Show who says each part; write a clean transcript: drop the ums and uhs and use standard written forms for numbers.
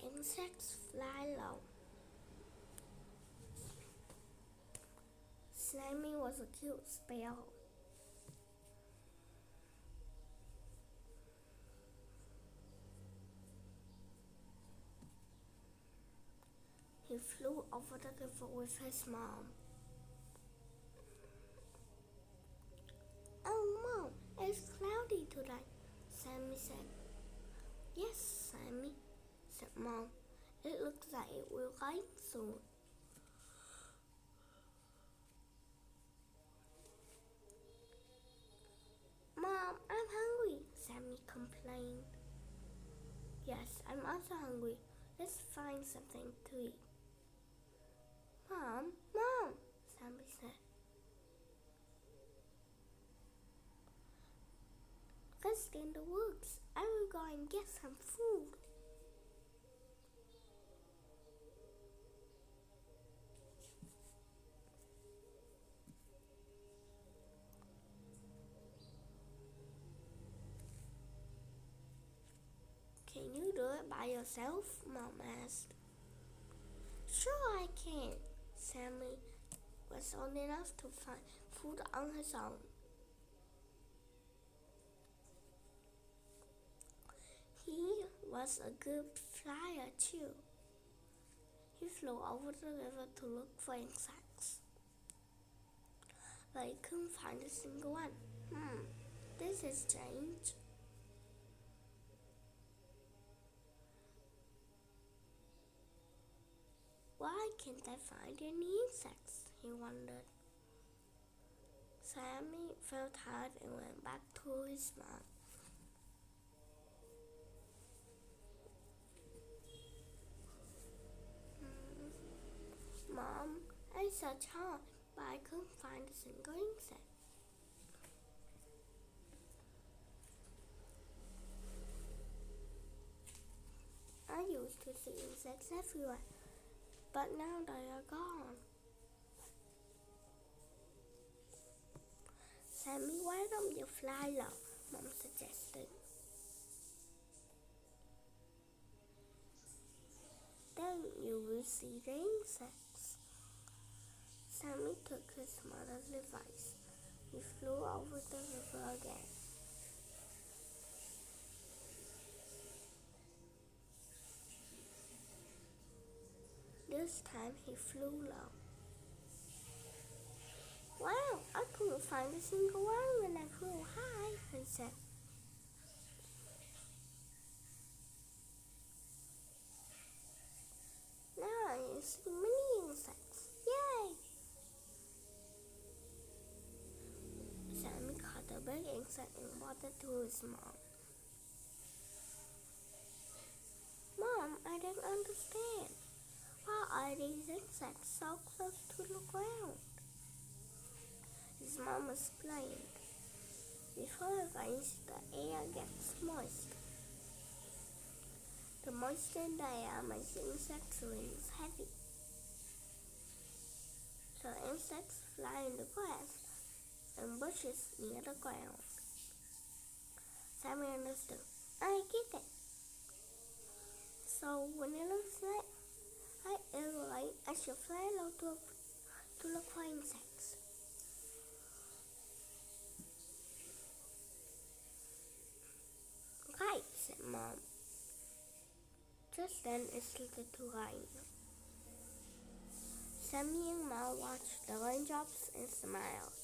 Speaker 1: Insects fly low. Sammy was a cute sparrow. He flew over the river with his mom. Oh, Mom, it's cloudy today, Sammy said. Yes, Sammy, said Mom. It looks like it will rain soon. Mom, I'm hungry, Sammy complained. Yes, I'm also hungry. Let's find something to eat. Mom, Sammy said. Let's get in the woods. I will go and get some food. Can you do it by yourself? Mom asked. Sure I can. Sammy was old enough to find food on his own. He was a good flyer too. He flew over the river to look for insects, but he couldn't find a single one. This is strange. Why can't I find any insects? He wondered. Sammy felt tired and went back to his mom. Mom, I searched hard, but I couldn't find a single insect. I used to see insects everywhere, but now they are gone. Sammy, why don't you fly low? Mom suggested. Then you will see the insects. Sammy took his mother's advice. He flew over the river again. This time he flew low. Wow, I couldn't find a single one when I flew high, he said. Now I see many insects. Yay! Sammy caught a big insect and brought it to his mom. Mom, I don't understand. Why are these insects so close to the ground? His mom explained. Before it rains, the air gets moist. The moisture in the air makes insects' wings heavy. So insects fly in the grass and bushes near the ground. Sammy understood. I get it. So when it looks like I should fly low to look for insects. Right, said Mom. Just then it started to rain. Sammy and Mom watched the raindrops and smiled.